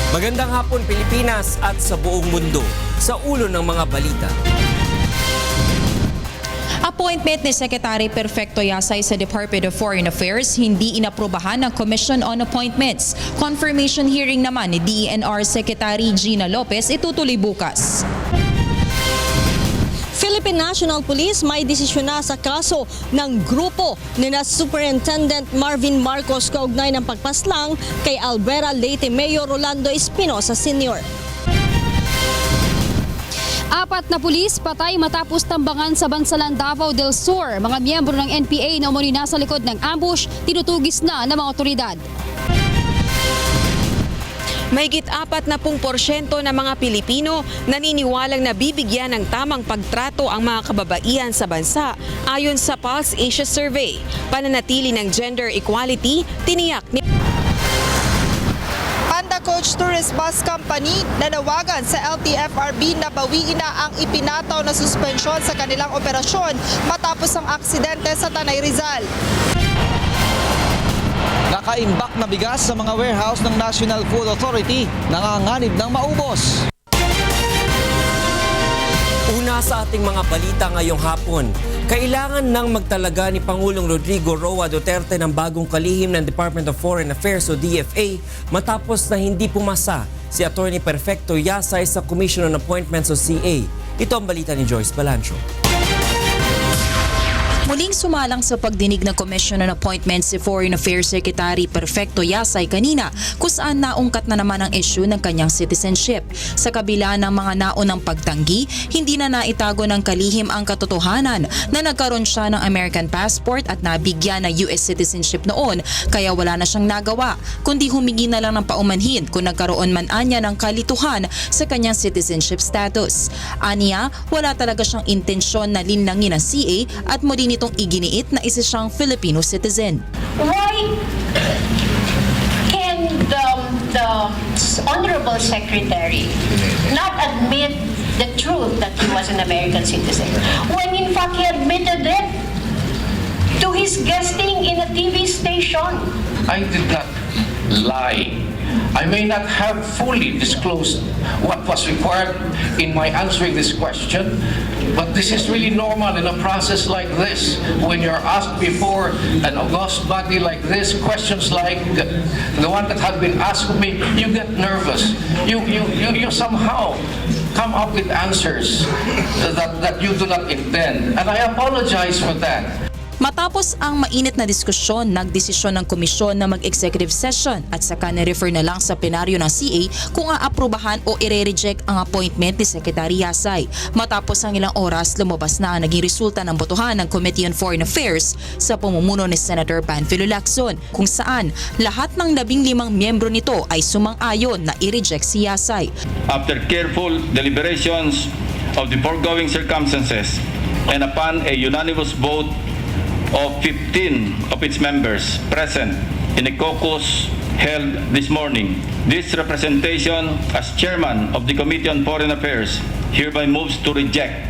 Magandang hapon Pilipinas at sa buong mundo. Sa ulo ng mga balita. Appointment ni Secretary Perfecto Yasay sa Department of Foreign Affairs hindi inaprubahan ng Commission on Appointments. Confirmation hearing naman ni DENR Secretary Gina Lopez itutuloy bukas. Philippine National Police may desisyon na sa kaso ng grupo ni na Superintendent Marvin Marcos kaugnay ng pagpaslang kay Albuera Leyte Mayor Rolando Espinosa Sr. Apat na pulis patay matapos tambangan sa Bansalan, Davao del Sur. Mga miyembro ng NPA na umano'y nasa likod ng ambush, tinutugis na ng mga otoridad. Mahigit 40% ng mga Pilipino naniniwalang nabibigyan ng tamang pagtrato ang mga kababaihan sa bansa ayon sa Pulse Asia Survey. Pananatili ng gender equality, tiniyak ni Panda Coach Tourist Bus Company nanawagan sa LTFRB na bawiin na ang ipinataw na suspensyon sa kanilang operasyon matapos ang aksidente sa Tanay Rizal. Nakaimbak na bigas sa mga warehouse ng National Food Authority, nanganganib ng maubos. Una sa ating mga balita ngayong hapon, kailangan nang magtalaga ni Pangulong Rodrigo Roa Duterte ng bagong kalihim ng Department of Foreign Affairs o DFA matapos na hindi pumasa si Atty. Perfecto Yasay sa Commission on Appointments o CA. Ito ang balita ni Joyce Balancho. Muling sumalang sa pagdinig ng Commission on Appointments si Foreign Affairs Secretary Perfecto Yasay kanina kung saan naungkat na naman ang issue ng kanyang citizenship. Sa kabila ng mga naunang pagtanggi, hindi na naitago ng kalihim ang katotohanan na nagkaroon siya ng American passport at nabigyan ng US citizenship noon kaya wala na siyang nagawa kundi humingi na lang ng paumanhin kung nagkaroon man anya ng kalituhan sa kanyang citizenship status. Aniya, wala talaga siyang intensyon na linlangin ang CA at muli itong iginiit na isa siyang Filipino citizen. Why can the Honorable Secretary not admit the truth that he was an American citizen when in fact he admitted it to his guesting in a TV station? I did not lie. I may not have fully disclosed what was required in my answering this question, but this is really normal in a process like this. When you're asked before an august body like this, questions like the one that had been asked of me, you get nervous. You somehow come up with answers that you do not intend. And I apologize for that. Matapos ang mainit na diskusyon, nagdesisyon ng komisyon na mag-executive session at saka ni-refer na lang sa plenaryo ng CA kung aaprubahan o ire-reject ang appointment ni Secretary Yasay. Matapos ang ilang oras, lumabas na ang naging resulta ng botohan ng Committee on Foreign Affairs sa pamumuno ni Senator Panfilo Lacson kung saan lahat ng 15 miyembro nito ay sumang-ayon na i-reject si Yasay. After careful deliberations of the foregoing circumstances and upon a unanimous vote of 15 of its members present in a caucus held this morning, this representation as chairman of the Committee on Foreign Affairs hereby moves to reject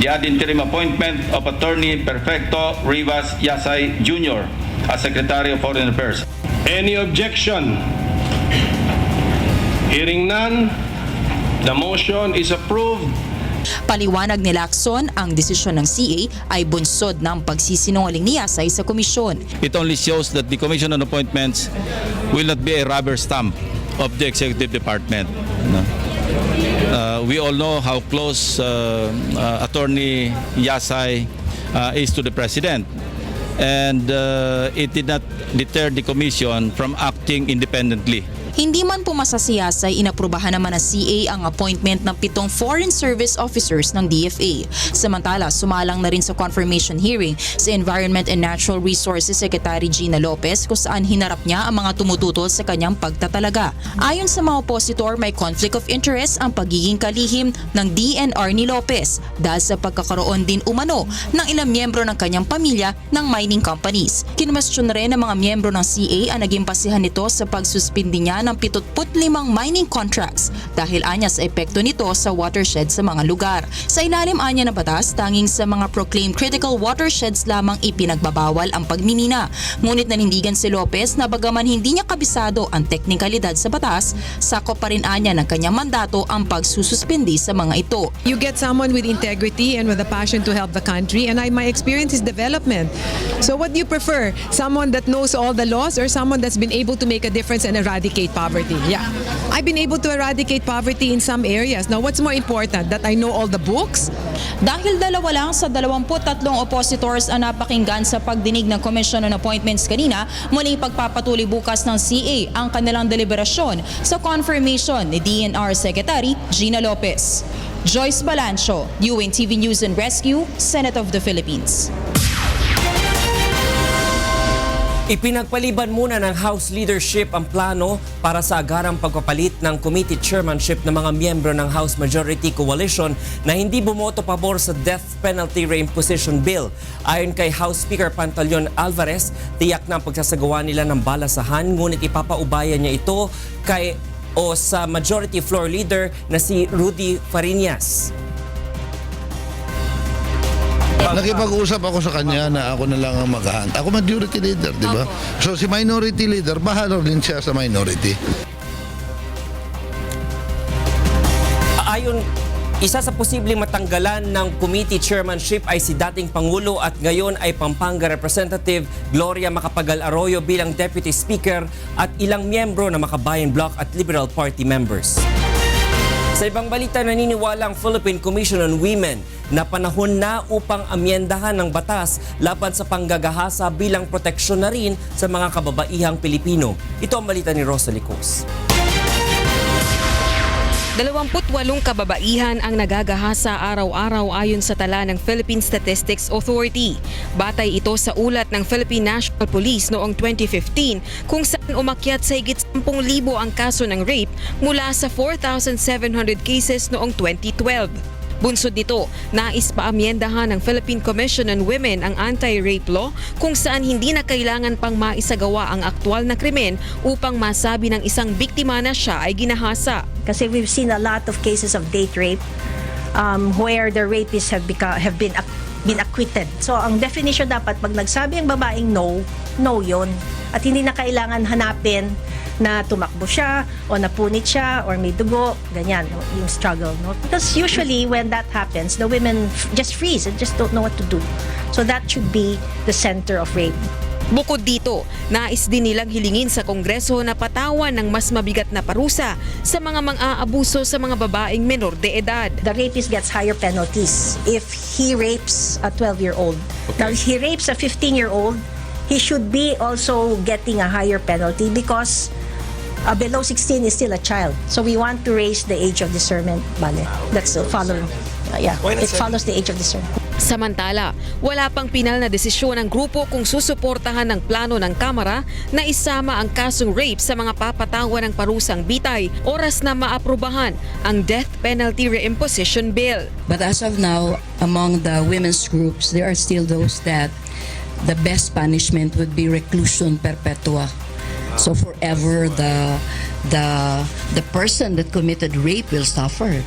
the ad interim appointment of Attorney Perfecto Rivas Yasay Jr. as Secretary of Foreign Affairs. Any objection? Hearing none, the motion is approved. Paliwanag ni Lacson, ang desisyon ng CA ay bunsod ng pagsisinungaling ni Yasay sa komisyon. It only shows that the Commission on Appointments will not be a rubber stamp of the Executive Department. We all know how close Attorney Yasay is to the President, and it did not deter the Commission from acting independently. Hindi man pumasa si Yasay, inaprubahan naman ng CA ang appointment ng 7 Foreign Service Officers ng DFA. Samantala, sumalang na rin sa confirmation hearing sa Environment and Natural Resources Secretary Gina Lopez kung saan hinarap niya ang mga tumututol sa kanyang pagtatalaga. Ayon sa mga opositor, may conflict of interest ang pagiging kalihim ng DNR ni Lopez dahil sa pagkakaroon din umano ng ilang miyembro ng kanyang pamilya ng mining companies. Kinwestiyon rin ng mga miyembro ng CA ang naging basihan nito sa pagsuspindi niya ng 75 mining contracts dahil anya sa epekto nito sa watershed sa mga lugar. Sa ilalim anya na batas, tanging sa mga proclaimed critical watersheds lamang ipinagbabawal ang pagmimina. Ngunit nanindigan si Lopez na bagaman hindi niya kabisado ang teknikalidad sa batas, sakop pa rin anya ng kanyang mandato ang pagsususpindi sa mga ito. You get someone with integrity and with a passion to help the country, and my experience is development. So what do you prefer? Someone that knows all the laws or someone that's been able to make a difference and eradicate poverty? Yeah. I've been able to eradicate poverty in some areas. Now, what's more important? That I know all the books? Dahil dalawa lang sa 23 oppositors ang napakinggan sa pagdinig ng Commission on Appointments kanina, muling pagpapatuloy bukas ng CA ang kanilang deliberasyon sa confirmation ni DNR Secretary Gina Lopez. Joyce Balancio, UNTV News and Rescue, Senate of the Philippines. Ipinagpaliban muna ng House leadership ang plano para sa agarang pagpapalit ng committee chairmanship ng mga miyembro ng House Majority Coalition na hindi bumoto pabor sa death penalty reimposition bill. Ayon kay House Speaker Pantaleon Alvarez, tiyak na ang pagsasagawa nila ng balasahan, ngunit ipapaubayan niya ito sa Majority Floor Leader na si Rudy Fariñas. Nakipag-usap ako sa kanya na ako na lang ang mag-hunt. Ako majority leader, di ba? So si minority leader, bahala din siya sa minority. Ayon, isa sa posibleng matanggalan ng committee chairmanship ay si dating Pangulo at ngayon ay Pampanga Representative Gloria Macapagal Arroyo bilang Deputy Speaker at ilang miyembro ng Makabayan Bloc at Liberal Party members. Sa ibang balita, naniniwala ang Philippine Commission on Women na panahon na upang amyendahan ng batas laban sa panggagahasa bilang proteksyon na rin sa mga kababaihang Pilipino. Ito ang balita ni Rosalie Cos. 28 kababaihan ang nagagahasa araw-araw ayon sa tala ng Philippine Statistics Authority. Batay ito sa ulat ng Philippine National Police noong 2015 kung saan umakyat sa higit 10,000 ang kaso ng rape mula sa 4,700 cases noong 2012. Bunsod nito, nais paamyendahan ng Philippine Commission on Women ang anti-rape law kung saan hindi na kailangan pang maisagawa ang aktwal na krimen upang masabi ng isang biktima na siya ay ginahasa. Kasi we've seen a lot of cases of date rape where the rapists have been acquitted. So ang definition dapat pag nagsabi ang babaeng no yun. At hindi na kailangan hanapin na tumakbo siya o napunit siya or may dugo, ganyan, yung struggle. No? Because usually when that happens, the women just freeze and just don't know what to do. So that should be the center of rape. Bukod dito, nais din nilang hilingin sa Kongreso na patawan ng mas mabigat na parusa sa mga mang-aabuso sa mga babaeng menor de edad. The rapist gets higher penalties if he rapes a 12-year-old. Okay. Now, if he rapes a 15-year-old, he should be also getting a higher penalty because below 16 is still a child. So we want to raise the age of discernment, bale. That's following. It follows the age of discernment. Samantala, wala pang pinal na desisyon ng grupo kung susuportahan ng plano ng Kamara na isama ang kasong rape sa mga papatawan ng parusang bitay oras na maaprubahan ang death penalty reimposition bill. But as of now, among the women's groups, there are still those that the best punishment would be reclusion perpetua. So forever the person that committed rape will suffer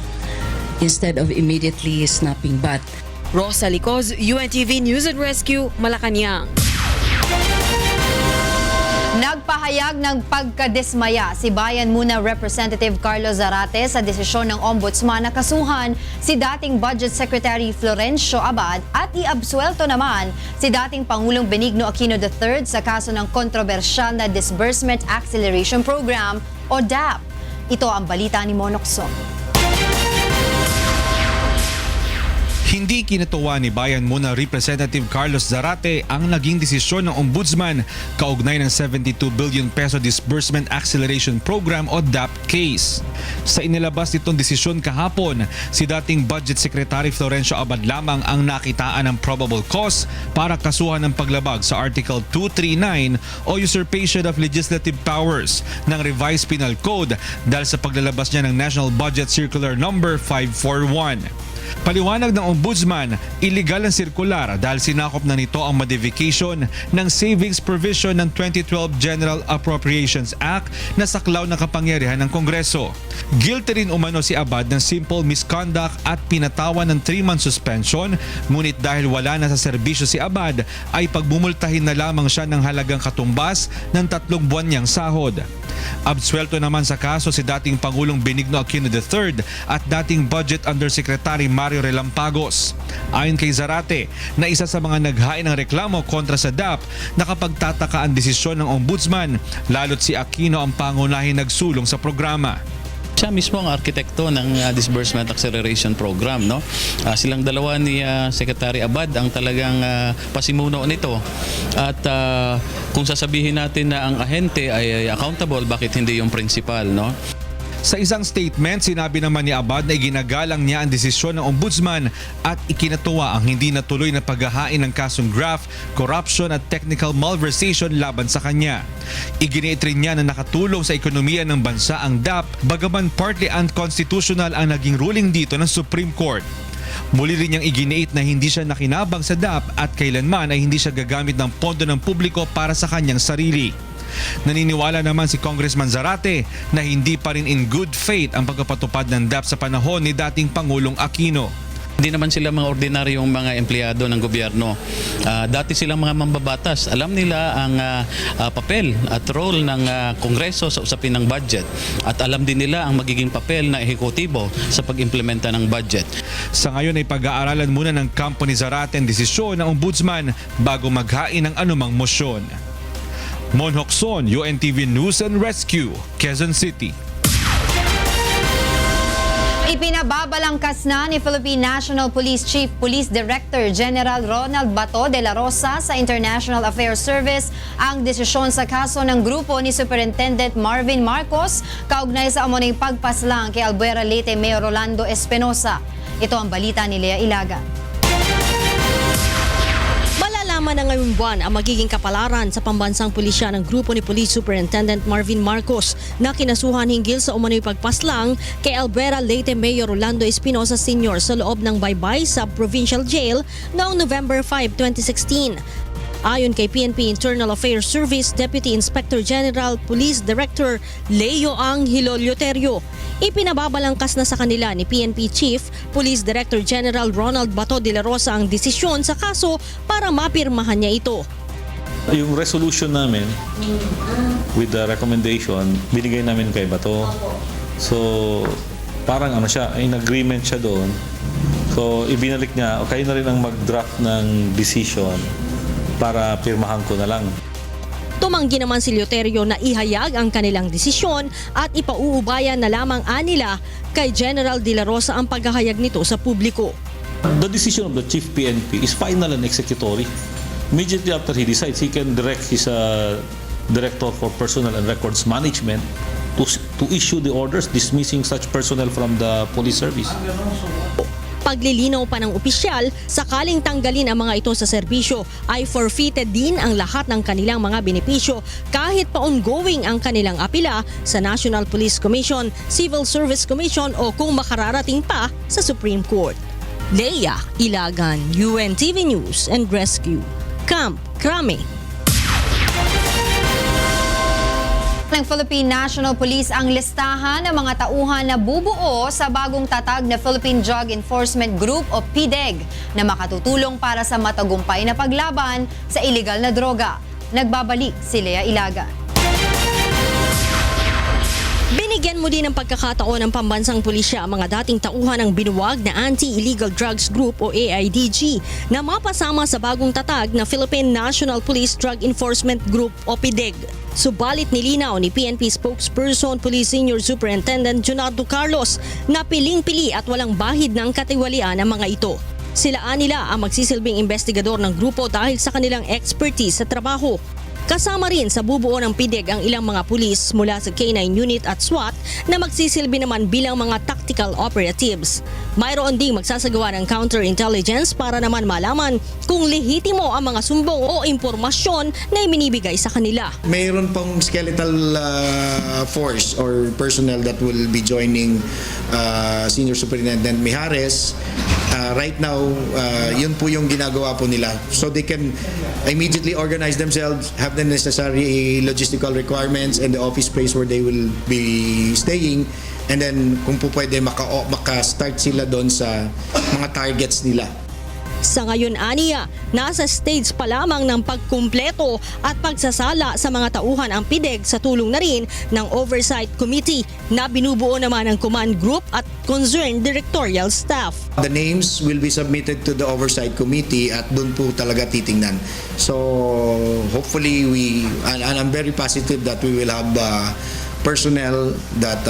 instead of immediately snapping back. Rosalie Cos, UNTV News and Rescue, Malacanang. Nagpahayag ng pagkadismaya si Bayan Muna Representative Carlos Zarate sa desisyon ng Ombudsman na kasuhan si dating Budget Secretary Florencio Abad at iabsuelto naman si dating Pangulong Benigno Aquino III sa kaso ng kontrobersyal na Disbursement Acceleration Program o DAP. Ito ang balita ni Monokso. Hindi kinatuwa ni Bayan Muna Representative Carlos Zarate ang naging desisyon ng Ombudsman kaugnay ng 72 billion peso Disbursement Acceleration Program o DAP case. Sa inilabas nitong desisyon kahapon, si dating Budget Secretary Florencio Abad lamang ang nakitaan ng probable cause para kasuhan ng paglabag sa Article 239 o Usurpation of Legislative Powers ng Revised Penal Code dahil sa paglalabas niya ng National Budget Circular Number 541. Paliwanag ng Ombudsman, illegal ang sirkular dahil sinakop na nito ang modification ng savings provision ng 2012 General Appropriations Act na saklaw ng kapangyarihan ng Kongreso. Guilty rin umano si Abad ng simple misconduct at pinatawan ng 3-month suspension, ngunit dahil wala na sa serbisyo si Abad ay pagbumultahin na lamang siya ng halagang katumbas ng 3 buwan niyang sahod. Absuelto naman sa kaso si dating Pangulong Benigno Aquino III at dating Budget Undersecretary Mario Relampagos. Ayon kay Zarate, na isa sa mga naghain ng reklamo kontra sa DAP, nakapagtataka ang desisyon ng Ombudsman, lalo't si Aquino ang pangunahing nagsulong sa programa. Siya mismo ang arkitekto ng Disbursement Acceleration Program, no? Silang dalawa ni Secretary Abad ang talagang pasimuno nito. At kung sasabihin natin na ang ahente ay accountable, bakit hindi yung principal, no? Sa isang statement, sinabi naman ni Abad na iginagalang niya ang desisyon ng Ombudsman at ikinatuwa ang hindi natuloy na paghahain ng kasong graft, corruption at technical malversation laban sa kanya. Iginiit rin niya na nakatulong sa ekonomiya ng bansa ang DAP, bagaman partly unconstitutional ang naging ruling dito ng Supreme Court. Muli rin niyang iginiit na hindi siya nakinabang sa DAP at kailanman ay hindi siya gagamit ng pondo ng publiko para sa kanyang sarili. Naniniwala naman si Congressman Zarate na hindi pa rin in good faith ang pagpapatupad ng DAP sa panahon ni dating Pangulong Aquino. Hindi naman sila mga ordinaryong mga empleyado ng gobyerno. Dati silang mga mambabatas. Alam nila ang papel at role ng Kongreso sa usapin ng budget. At alam din nila ang magiging papel ng ehekutibo sa pag-implementa ng budget. Sa ngayon ay pag-aaralan muna ng kampo ni Zarate ang desisyon ng Ombudsman bago maghain ng anumang mosyon. Mon Hocson, UNTV News and Rescue, Quezon City. Ipinababalangkas na ni Philippine National Police Chief Police Director General Ronald Bato de la Rosa sa International Affairs Service ang desisyon sa kaso ng grupo ni Superintendent Marvin Marcos kaugnay sa umunang pagpaslang kay Albuera Leyte Mayor Rolando Espinosa. Ito ang balita ni Lea Ilaga. Malalaman na ngayong buwan ang magiging kapalaran sa pambansang pulisya ng grupo ni Police Superintendent Marvin Marcos na kinasuhan hinggil sa umano'y pagpaslang kay Albuera Leyte Mayor Rolando Espinosa Sr. sa loob ng Baybay Sub-Provincial Jail noong November 5, 2016. Ayon kay PNP Internal Affairs Service Deputy Inspector General Police Director Leo Angelo Lioterio, ipinababalangkas na sa kanila ni PNP Chief Police Director General Ronald Bato de la Rosa ang desisyon sa kaso para mapirmahan niya ito. Yung resolution namin with the recommendation, binigay namin kay Bato. So parang siya, in agreement siya doon. So ibinalik niya, kayo na rin ang mag-draft ng decision para pirmahan ko na lang. Tumanggi naman si Lioterio na ihayag ang kanilang desisyon at ipauubayan na lamang anila kay General De La Rosa ang paghahayag nito sa publiko. The decision of the Chief PNP is final and executory. Immediately after he decides, he can direct his Director for Personnel and Records Management to issue the orders dismissing such personnel from the police service. Paglilinaw pa ng opisyal, sakaling tanggalin ang mga ito sa serbisyo ay forfeited din ang lahat ng kanilang mga benepisyo kahit pa ongoing ang kanilang apila sa National Police Commission, Civil Service Commission o kung makararating pa sa Supreme Court. Lea Ilagan, UNTV News and Rescue, Camp Crame. Ng Philippine National Police ang listahan ng mga tauhan na bubuo sa bagong tatag na Philippine Drug Enforcement Group o PDEG na makatutulong para sa matagumpay na paglaban sa iligal na droga. Nagbabalik si Lea Ilaga. Binigyan mo din ng pagkakataon ng pambansang pulisya ang mga dating tauhan ng binuwag na Anti-Illegal Drugs Group o AIDG na mapasama sa bagong tatag na Philippine National Police Drug Enforcement Group o PDEG. Subalit nilinaw ni PNP spokesperson Police Senior Superintendent Junardo Carlos na piling-pili at walang bahid ng katiwalian ang mga ito. Silaan nila ang magsisilbing investigador ng grupo dahil sa kanilang expertise sa trabaho. Kasama rin sa bubuo ng PDEG ang ilang mga pulis mula sa K9 unit at SWAT na magsisilbi naman bilang mga tactical operatives. Mayroon ding magsasagawa ng counterintelligence para naman malaman kung lehitimo ang mga sumbong o impormasyon na iminibigay sa kanila. Mayroon pong skeletal force or personnel that will be joining Senior Superintendent Mijares Right now, yun po yung ginagawa po nila. So they can immediately organize themselves, have the necessary logistical requirements and the office space where they will be staying. And then kung po pwede, maka-start sila doon sa mga targets nila. Sa ngayon, aniya, nasa stage pa lamang ng pagkumpleto at pagsasala sa mga tauhan ang PIDEG sa tulong na rin ng Oversight Committee na binubuo naman ng Command Group at concerned directorial staff. The names will be submitted to the Oversight Committee at doon po talaga titingnan. So hopefully and I'm very positive that we will have personnel that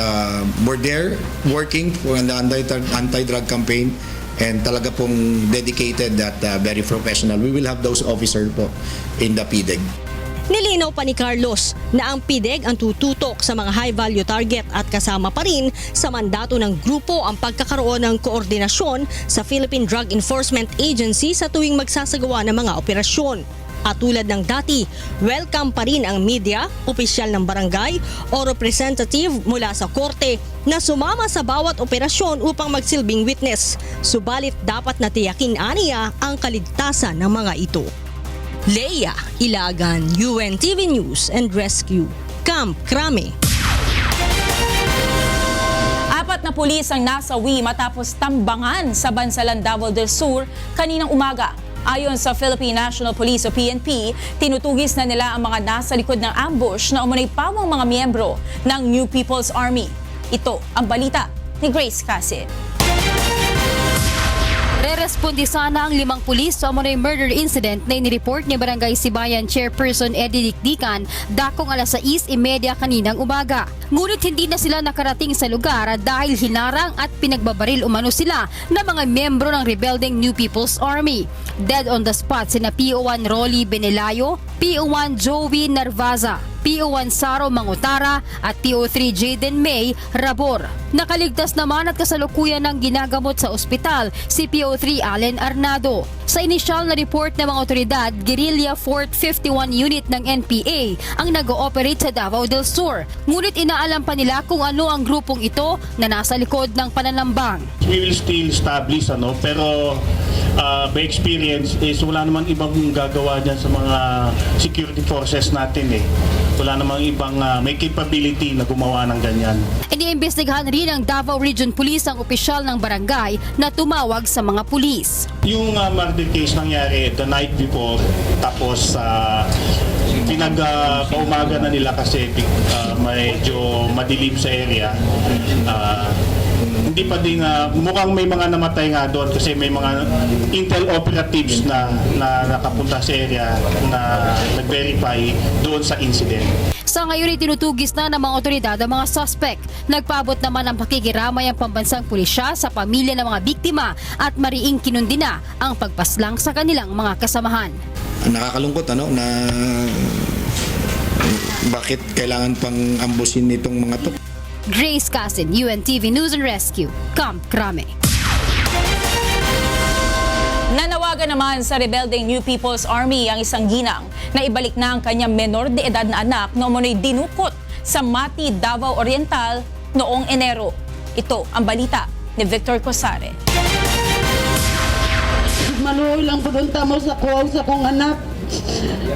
were there working for the anti-drug campaign and talaga pong dedicated at very professional. We will have those officers po in the PIDEG. Nilinaw pa ni Carlos na ang PIDEG ang tututok sa mga high-value target at kasama pa rin sa mandato ng grupo ang pagkakaroon ng koordinasyon sa Philippine Drug Enforcement Agency sa tuwing magsasagawa ng mga operasyon. At tulad ng dati, welcome pa rin ang media, opisyal ng barangay o representative mula sa korte na sumama sa bawat operasyon upang magsilbing witness. Subalit dapat natiyakin aniya ang kaligtasan ng mga ito. Leia Ilagan, UNTV News and Rescue, Camp Crame. 4 na pulis ang nasawi matapos tambangan sa Bansalan, Davao del Sur kaninang umaga. Ayon sa Philippine National Police o PNP, tinutugis na nila ang mga nasa likod ng ambush na umunay pawang mga miyembro ng New People's Army. Ito ang balita ni Grace Casit. Re-respondi sana ang 5 pulis sa umunay murder incident na inireport ni Barangay Sibayan Chairperson Eddie Dikdikan dakong alas 6:30 kaninang umaga. Ngunit hindi na sila nakarating sa lugar dahil hinarang at pinagbabaril umano sila ng mga miyembro ng rebelding New People's Army. Dead on the spot sina PO1 Rolly Benelayo, PO1 Joey Narvaza, PO1 Saro Mangutara at PO3 Jaden May Rabor. Nakaligtas naman at kasalukuyan ng ginagamot sa ospital si PO3 Allen Arnado. Sa inisyal na report ng mga otoridad, Guerrilla Fort 51 Unit ng NPA ang nag-ooperate sa Davao del Sur. Ngunit inaalam pa nila kung ano ang grupong ito na nasa likod ng pananambang. We will still establish pero by experience is wala namang ibang gagawa dyan sa mga security forces natin Wala namang ibang may capability na gumawa ng ganyan. Iniimbestigahan rin ng Davao Region Police ang opisyal ng barangay na tumawag sa mga pulis. Yung murder case nangyari the night before, tapos pinag-paumaga na nila kasi medyo madilim sa area. Hindi pa din mukhang may mga namatay nga doon kasi may mga intel operatives na nakapunta sa area na nag-verify doon sa incident. Sa ngayon itinutugis na ng mga otoridad ang mga suspect. Nagpaabot naman ang pakikiramay ang pambansang pulisya sa pamilya ng mga biktima at mariing kinundi na ang pagpaslang sa kanilang mga kasamahan. Nakakalungkot na bakit kailangan pang ambusin nitong mga to. Grace Casin, UNTV News and Rescue, Camp Crame. Nanawagan naman sa rebelding New People's Army ang isang ginang na ibalik na ang kanyang menor de edad na anak na umunoy dinukot sa Mati, Davao Oriental noong Enero. Ito ang balita ni Victor Cosare. Maluoy lang po doon tamo sa kuwaw sa kong anak.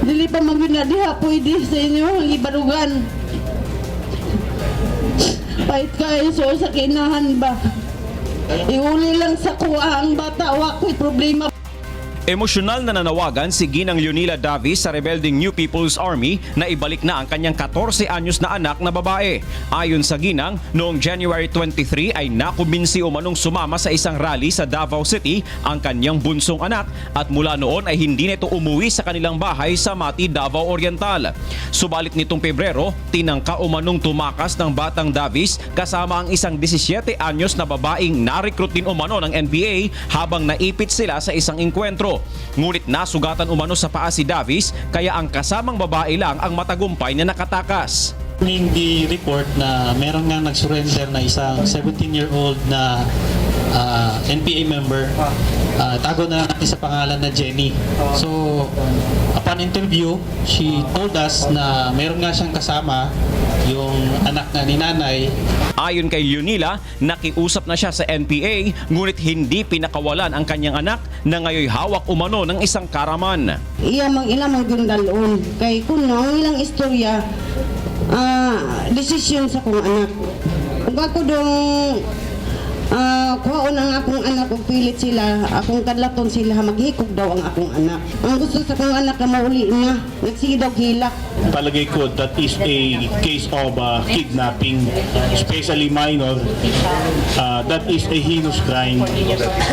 Dili pa magbinadiha po hindi sa inyo ang ibarugan. Pahit kayo sa kinahan ba? Iuli lang sa kuha ang bata, wako'y problema. Emosyonal na nanawagan si Ginang Leonila Davis sa rebelding New People's Army na ibalik na ang kanyang 14 anyos na anak na babae. Ayon sa Ginang, noong January 23 ay nakumbinsi umanong sumama sa isang rally sa Davao City ang kanyang bunsong anak at mula noon ay hindi nito umuwi sa kanilang bahay sa Mati, Davao Oriental. Subalit nitong Pebrero, tinangka umanong tumakas ng batang Davis kasama ang isang 17 anyos na babaeng na-recruit din umano ng NPA habang naipit sila sa isang engkwentro. Ngunit nasugatan umano sa paa si Davis kaya ang kasamang babae lang ang matagumpay na nakatakas. Hindi report na meron nga nag-surrender na isang 17-year-old na NPA member. Tago na lang natin sa pangalan na Jenny. So, upon interview, she told us na meron nga siyang kasama yung anak na ni nanay. Ayon kay Leonila, nakiusap na siya sa NPA ngunit hindi pinakawalan ang kanyang anak na ngayon hawak umano ng isang karaman. Ilang gundalon. Kay kuno, ilang istorya, desisyon sa kong anak. Kung ako dong kuhaon ang akong anak o pilit sila, akong kadlaton sila, maghikog daw ang akong anak. Ang gusto sa akong anak na mauli na, nagsigidog hilak. Palagay ko that is a case of kidnapping, especially minor. That is a heinous crime.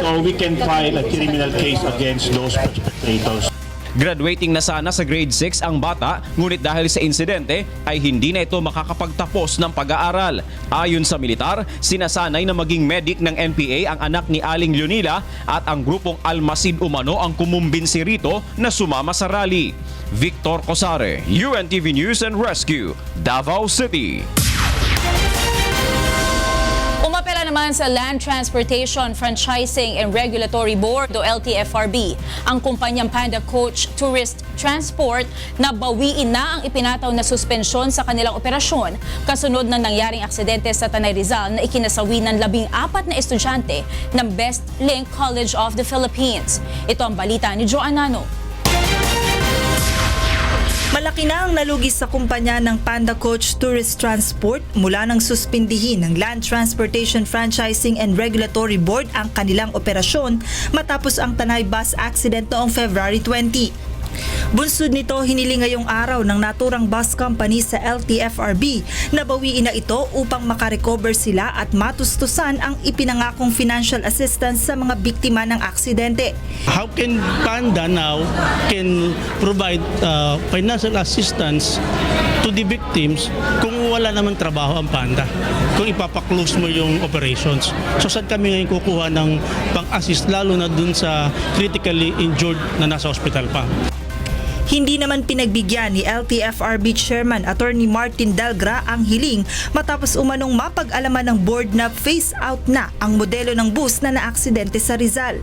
So we can file a criminal case against those perpetrators. Graduating na sana sa grade 6 ang bata, ngunit dahil sa insidente ay hindi na ito makakapagtapos ng pag-aaral. Ayon sa militar, sinasanay na maging medic ng NPA ang anak ni Aling Leonila at ang grupong Almasid umano ang kumumbinsi rito na sumama sa rally. Victor Cosare, UNTV News and Rescue, Davao City. Umapela naman sa Land Transportation, Franchising and Regulatory Board o LTFRB ang kumpanyang Panda Coach Tourist Transport na bawiin na ang ipinataw na suspensyon sa kanilang operasyon kasunod ng nangyaring aksidente sa Tanay Rizal na ikinasawi ng 14 na estudyante ng Best Link College of the Philippines. Ito ang balita ni Joan Nano. Malaki na ang nalugi sa kumpanya ng Panda Coach Tourist Transport mula nang suspindihin ng Land Transportation Franchising and Regulatory Board ang kanilang operasyon matapos ang Tanay bus accident noong February 20. Bunsod nito, hinili ngayong araw ng naturang bus company sa LTFRB na bawiin na ito upang makarecover sila at matustusan ang ipinangakong financial assistance sa mga biktima ng aksidente. How can Panda now can provide financial assistance to the victims kung wala namang trabaho ang Panda? Kung ipapaklose mo yung operations. So saan kami ngayon kukuha ng pang-assist lalo na dun sa critically injured na nasa hospital pa? Hindi naman pinagbigyan ni LTFRB Chairman Attorney Martin Delgra ang hiling matapos umanong mapag-alaman ng board na phase out na ang modelo ng bus na naaksidente sa Rizal.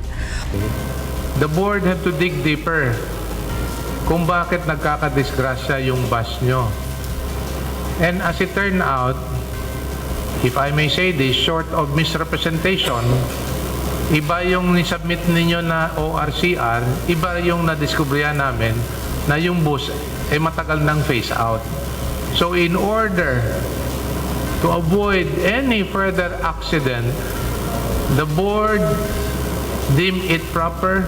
The board had to dig deeper kung bakit nagkakadisgrasya yung bus nyo. And as it turned out, if I may say this, short of misrepresentation, iba yung nisubmit ninyo na ORCR, iba yung nadiskubrihan namin na yung bus ay matagal ng phase out. So in order to avoid any further accident, the board deemed it proper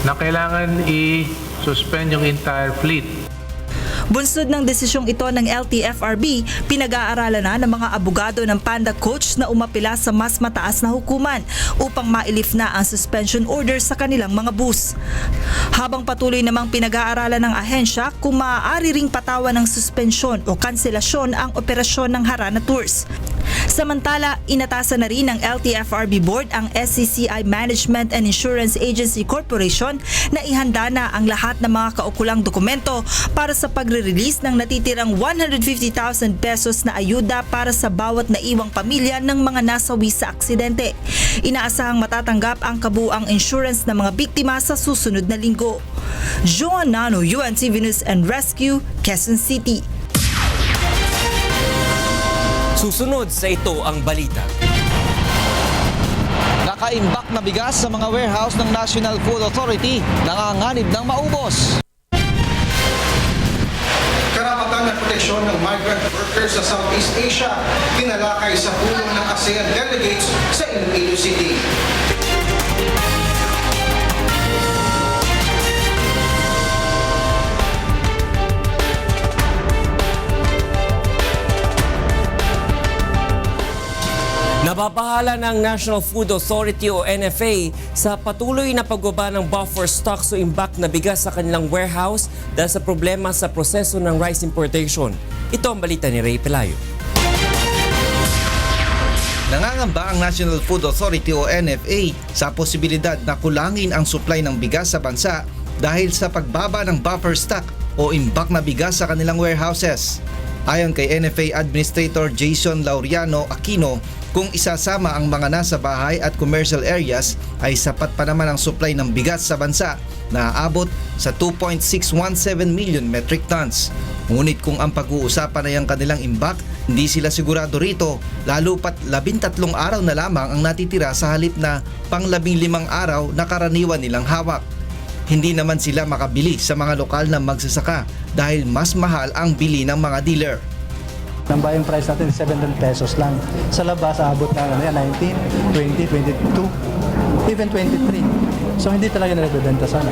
na kailangan i-suspend yung entire fleet. Bunsod ng desisyong ito ng LTFRB, pinag-aaralan na ng mga abogado ng Panda Coach na umapila sa mas mataas na hukuman upang mailif na ang suspension order sa kanilang mga bus. Habang patuloy namang pinag-aaralan ng ahensya kung maaari ring patawan ng suspensyon o kanselasyon ang operasyon ng Harana Tours. Samantala, inatasan na rin ng LTFRB Board ang SCCI Management and Insurance Agency Corporation na ihanda na ang lahat ng mga kaukulang dokumento para sa pagre-release ng natitirang 150,000 pesos na ayuda para sa bawat naiwang pamilya ng mga nasawi sa aksidente. Inaasahang matatanggap ang kabuang insurance ng mga biktima sa susunod na linggo. Joan Nano, UNTV News and Rescue, Quezon City. Susunod sa ito ang balita. Nakaimbak na bigas sa mga warehouse ng National Food Authority, nanganganib ng maubos. Karapatan at proteksyon ng migrant workers sa Southeast Asia, tinalakay sa pulong ng ASEAN delegates sa Iloilo City. Nababahala ng National Food Authority o NFA sa patuloy na pagbaba ng buffer stocks o imbak na bigas sa kanilang warehouse dahil sa problema sa proseso ng rice importation. Ito ang balita ni Ray Pelayo. Nangangamba ang National Food Authority o NFA sa posibilidad na kulangin ang supply ng bigas sa bansa dahil sa pagbaba ng buffer stock o imbak na bigas sa kanilang warehouses. Ayon kay NFA Administrator Jason Laureano Aquino, kung isasama ang mga nasa bahay at commercial areas ay sapat pa naman ang supply ng bigas sa bansa na aabot sa 2.617 million metric tons. Ngunit kung ang pag-uusapan ay ang kanilang imbak, hindi sila sigurado rito, lalo pat 13 araw na lamang ang natitira sa halip na pang-15 araw na karaniwan nilang hawak. Hindi naman sila makabili sa mga lokal na magsasaka dahil mas mahal ang bili ng mga dealer. Ang buying price natin 700 pesos lang. Sa labas, aabot na 19, 20, 22, even 23. So hindi talaga nagbebenta sana.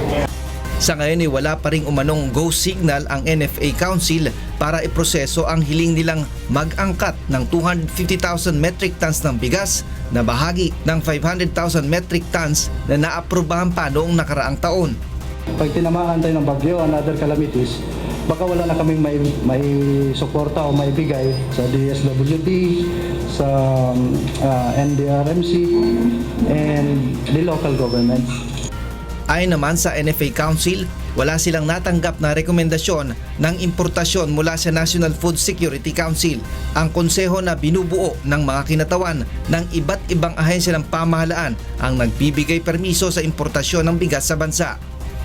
Sa ngayon ay wala pa ring umanong go signal ang NFA Council para iproseso ang hiling nilang mag-angkat ng 250,000 metric tons ng bigas na bahagi ng 500,000 metric tons na naaprubahan pa noong nakaraang taon. Pag tinamaan tayo ng bagyo and other calamities, baka wala na kaming may suporta o may bigay sa DSWD, sa NDRMC, and the local governments. Ayon naman sa NFA Council, wala silang natanggap na rekomendasyon ng importasyon mula sa National Food Security Council, ang konseho na binubuo ng mga kinatawan ng iba't ibang ahensya ng pamahalaan ang nagbibigay permiso sa importasyon ng bigas sa bansa.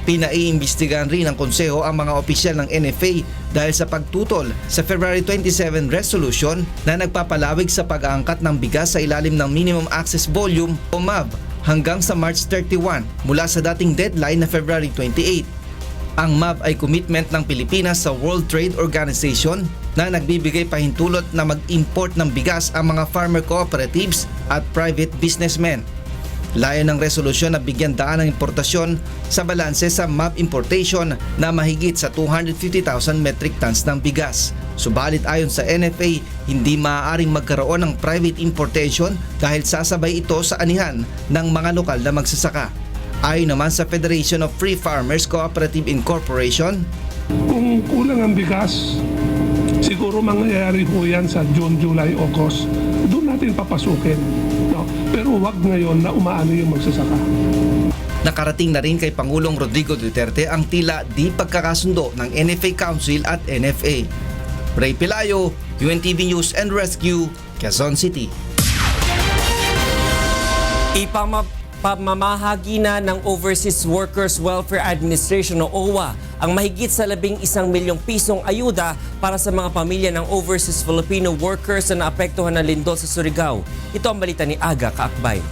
Pinaiimbestigahan rin ng konseho ang mga opisyal ng NFA dahil sa pagtutol sa February 27 resolution na nagpapalawig sa pag-aangkat ng bigas sa ilalim ng Minimum Access Volume o MAV hanggang sa March 31 mula sa dating deadline na February 28. Ang MAV ay commitment ng Pilipinas sa World Trade Organization na nagbibigay pahintulot na mag-import ng bigas ang mga farmer cooperatives at private businessmen. Layo ng resolusyon na bigyan daan ng importasyon sa balanse sa MAV importation na mahigit sa 250,000 metric tons ng bigas. Subalit ayon sa NFA, hindi maaaring magkaroon ng private importation dahil sasabay ito sa anihan ng mga lokal na magsasaka. Ayon naman sa Federation of Free Farmers Cooperative Incorporation, kung kulang ang bigas, siguro mangyayari ho yan sa June, July, August. Doon natin papasukin. No? Pero wag ngayon na umaano yung magsasaka. Nakarating na rin kay Pangulong Rodrigo Duterte ang tila di pagkakasundo ng NFA Council at NFA. Ray Pelayo, UNTV News and Rescue, Quezon City. Pamamahagi na ng Overseas Workers Welfare Administration o OWA ang mahigit sa 11 milyong pisong ayuda para sa mga pamilya ng overseas Filipino workers na naapektuhan ng lindol sa Surigao. Ito ang balita ni Aga Kaakbay.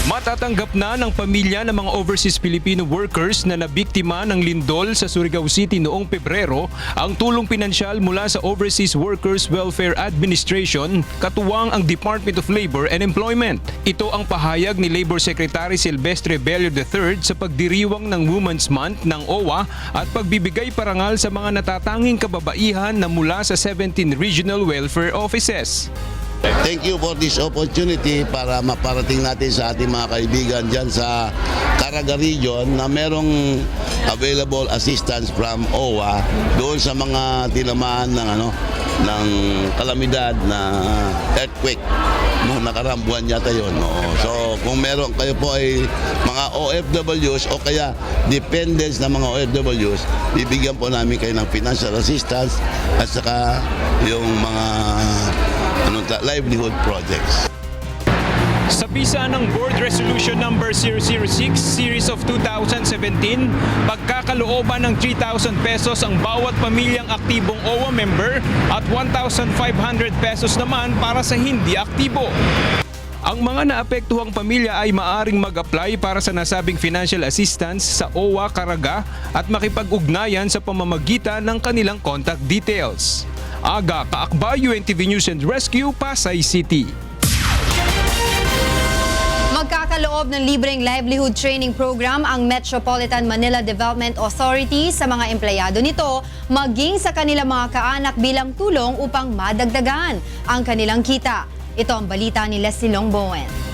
Matatanggap na ng pamilya ng mga overseas Filipino workers na nabiktima ng lindol sa Surigao City noong Pebrero ang tulong pinansyal mula sa Overseas Workers Welfare Administration, katuwang ang Department of Labor and Employment. Ito ang pahayag ni Labor Secretary Silvestre Bello III sa pagdiriwang ng Women's Month ng OWA at pagbibigay parangal sa mga natatanging kababaihan na mula sa 17 regional welfare offices. Thank you for this opportunity para maparating natin sa ating mga kaibigan dyan sa Caraga Region na merong available assistance from OWA doon sa mga tinamaan ng kalamidad na earthquake noong nakaraang buwan yata yun. So kung meron kayo po ay mga OFWs o kaya dependents ng mga OFWs, bibigyan po namin kayo ng financial assistance at saka yung mga livelihood projects. Sa bisa ng Board Resolution Number 006 Series of 2017, pagkakalooban ng 3,000 pesos ang bawat pamilyang aktibong OWA member at 1,500 pesos naman para sa hindi aktibo. Ang mga naapektuhang pamilya ay maaring mag-apply para sa nasabing financial assistance sa OWA Caraga at makipag-ugnayan sa pamamagitan ng kanilang contact details. Aga Kaakbay, UNTV News and Rescue, Pasay City. Magkakaloob ng libreng livelihood training program ang Metropolitan Manila Development Authority sa mga empleyado nito, maging sa kanilang mga kaanak bilang tulong upang madagdagan ang kanilang kita. Ito ang balita ni Leslie Longbowen.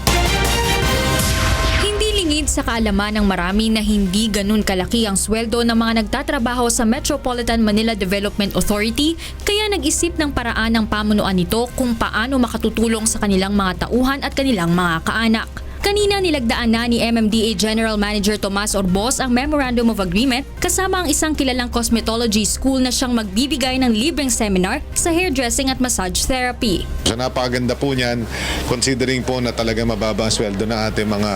Hindi lingid sa kaalaman ng marami na hindi ganun kalaki ang sweldo ng mga nagtatrabaho sa Metropolitan Manila Development Authority, kaya nag-isip ng paraan ng pamunuan nito kung paano makatutulong sa kanilang mga tauhan at kanilang mga kaanak. Kanina nilagdaan na ni MMDA General Manager Tomas Orbos ang Memorandum of Agreement kasama ang isang kilalang cosmetology school na siyang magbibigay ng libreng seminar sa hairdressing at massage therapy. So napakaganda po niyan considering po na talaga mababa ang sweldo ng ating mga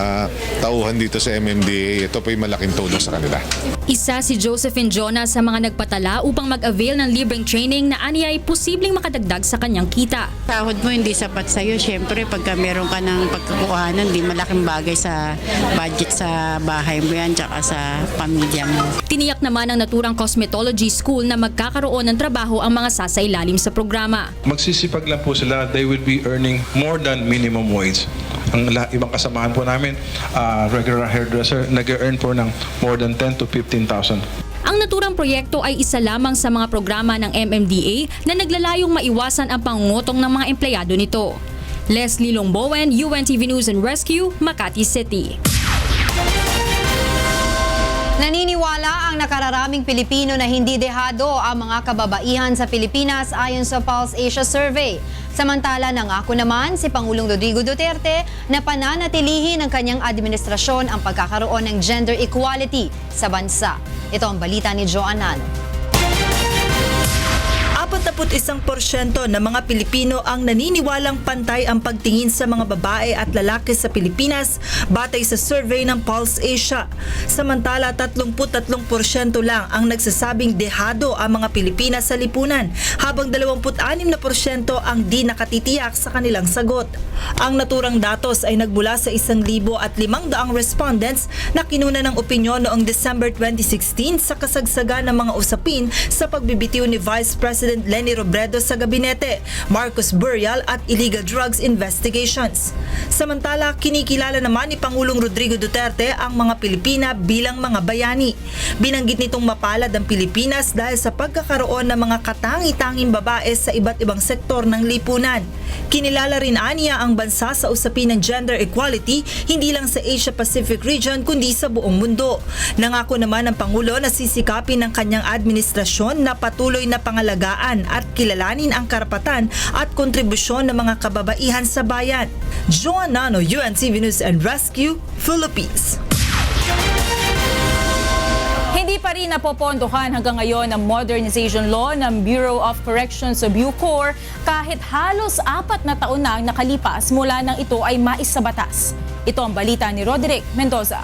tauhan dito sa MMDA. Ito po yung malaking tulong sa kanila. Isa si Josephine Jonas sa mga nagpatala upang mag-avail ng libreng training na aniya ay posibleng makadagdag sa kanyang kita. Sahod mo hindi sapat sa'yo. Siyempre, pagka meron ka ng pagkakuhanan, di malaking bagay sa budget sa bahay mo yan tsaka sa pamilya mo. Tiniyak naman ng naturang cosmetology school na magkakaroon ng trabaho ang mga sasailalim sa programa. Magsisipag lang po sila, they will be earning more than minimum wage. Ang ibang kasamahan po namin, regular hairdresser, nag-earn po ng more than 10 to 15,000. Ang naturang proyekto ay isa lamang sa mga programa ng MMDA na naglalayong maiwasan ang pangungutong ng mga empleyado nito. Leslie Longbowen, UNTV News and Rescue, Makati City. Naniniwala ang nakararaming Pilipino na hindi dehado ang mga kababaihan sa Pilipinas ayon sa Pulse Asia Survey. Samantala, nangako naman si Pangulong Rodrigo Duterte na pananatilihin ng kanyang administrasyon ang pagkakaroon ng gender equality sa bansa. Ito ang balita ni Joan Nano. 41% ng mga Pilipino ang naniniwalang pantay ang pagtingin sa mga babae at lalaki sa Pilipinas batay sa survey ng Pulse Asia. Samantala, 33% lang ang nagsasabing dehado ang mga Pilipina sa lipunan, habang 26% ang di nakatitiyak sa kanilang sagot. Ang naturang datos ay nagmula sa 1,500 respondents na kinuna ng opinyon noong December 2016 sa kasagsagan ng mga usapin sa pagbibitiw ni Vice President Leni Robredo sa gabinete, Marcos Burial at illegal drugs investigations. Samantala, kinikilala naman ni Pangulong Rodrigo Duterte ang mga Pilipina bilang mga bayani. Binanggit nitong mapalad ang Pilipinas dahil sa pagkakaroon ng mga katangi-tanging babae sa iba't ibang sektor ng lipunan. Kinilala rin aniya ang bansa sa usapin ng gender equality hindi lang sa Asia-Pacific region kundi sa buong mundo. Nangako naman ang Pangulo na sisikapin ng kanyang administrasyon na patuloy na pangalagaan at kilalanin ang karapatan at kontribusyon ng mga kababaihan sa bayan. Joan Nano, UNTV News and Rescue, Philippines. Hindi pa rin napopondohan hanggang ngayon ang modernization law ng Bureau of Corrections o Bucor kahit halos 4 na taon na ang nakalipas mula nang ito ay mais sa batas. Ito ang balita ni Roderick Mendoza.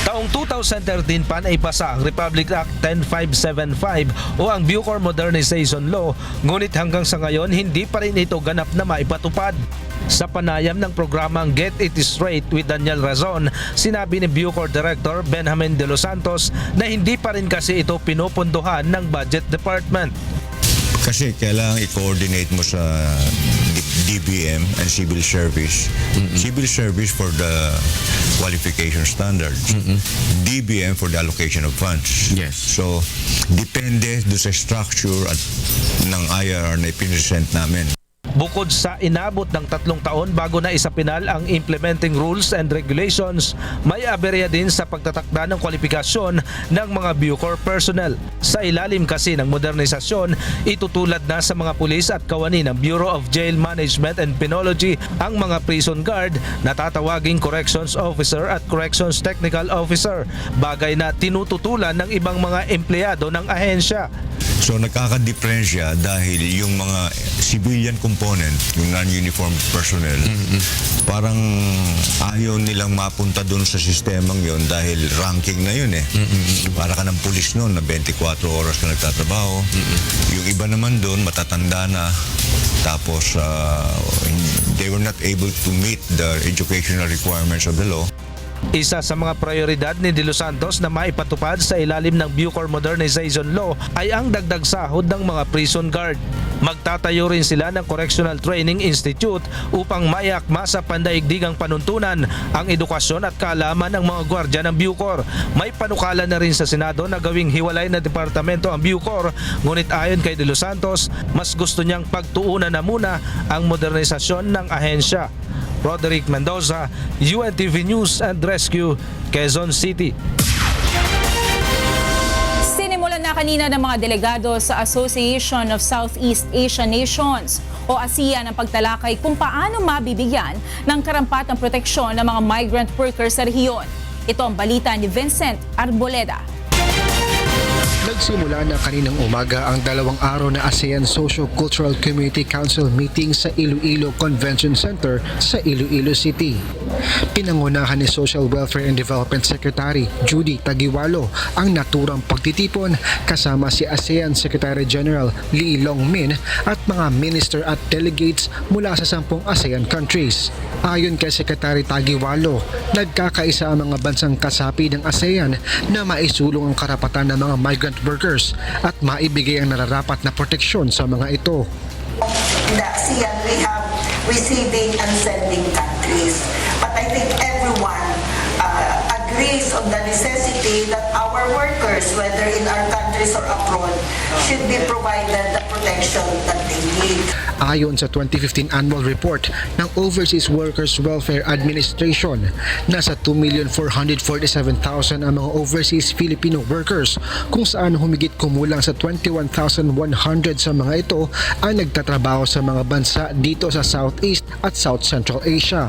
Taong 2013 pa naipasa ang Republic Act 10575 o ang Bucor Modernization Law, ngunit hanggang sa ngayon hindi pa rin ito ganap na maipatupad. Sa panayam ng programang Get It Straight with Daniel Razon, sinabi ni Bucor Director Benjamin De Los Santos na hindi pa rin kasi ito pinupunduhan ng Budget Department. Kasi kailangan i-coordinate mo sa DBM and civil service. Civil service for the qualification standards. DBM for the allocation of funds. Yes. So, depende do sa structure at ng IRR na ipinesent namin. Bukod sa inabot ng 3 taon bago na isapinal ang implementing rules and regulations, may aberya din sa pagtatakda ng kwalifikasyon ng mga Bucor personnel. Sa ilalim kasi ng modernisasyon, itutulad na sa mga pulis at kawani ng Bureau of Jail Management and Penology ang mga prison guard na tatawaging corrections officer at corrections technical officer, bagay na tinututulan ng ibang mga empleyado ng ahensya. So nagkakadiferensya dahil yung mga civilian component, yung non-uniformed personnel, parang ayaw nilang mapunta doon sa sistemang yon dahil ranking na yun eh. Para ka ng pulis noon na 24 oras ka nagtatrabaho. Yung iba naman doon matatanda na, tapos they were not able to meet the educational requirements of the law. Isa sa mga prioridad ni De Los Santos na maipatupad sa ilalim ng Bucor Modernization Law ay ang dagdag sahod ng mga prison guard. Magtatayo rin sila ng Correctional Training Institute upang maiakma sa pandaigdigang panuntunan ang edukasyon at kaalaman ng mga gwardya ng Bucor. May panukala na rin sa Senado na gawing hiwalay na departamento ang Bucor, ngunit ayon kay De Los Santos, mas gusto niyang pagtuunan na muna ang modernisasyon ng ahensya. Roderick Mendoza, UNTV News and Rescue, Quezon City. Sinimulan na kanina ng mga delegado sa Association of Southeast Asian Nations o ASEAN ang pagtalakay kung paano mabibigyan ng karampatang proteksyon ng mga migrant workers sa rehiyon. Ito ang balita ni Vincent Arboleda. Nagsimula na kaninang umaga ang 2 araw na ASEAN Socio-Cultural Community Council meeting sa Iloilo Convention Center sa Iloilo City. Pinangunahan ni Social Welfare and Development Secretary Judy Tagiwalo ang naturang pagtitipon kasama si ASEAN Secretary General Lee Long-min at mga minister at delegates mula sa 10 ASEAN countries. Ayon kay Secretary Tagiwalo, nagkakaisa ang mga bansang kasapi ng ASEAN na maisulong ang karapatan ng mga migrant workers at maibigay ang nararapat na proteksyon sa mga ito. In the ASEAN, we have receiving and sending countries. But I think everyone agrees on the necessity that our workers, whether in our countries or abroad, should be provided the protection that they need. Ayon sa 2015 annual report ng Overseas Workers Welfare Administration, nasa 2,447,000 ang mga overseas Filipino workers kung saan humigit kumulang sa 21,100 sa mga ito ang nagtatrabaho sa mga bansa dito sa Southeast at South Central Asia.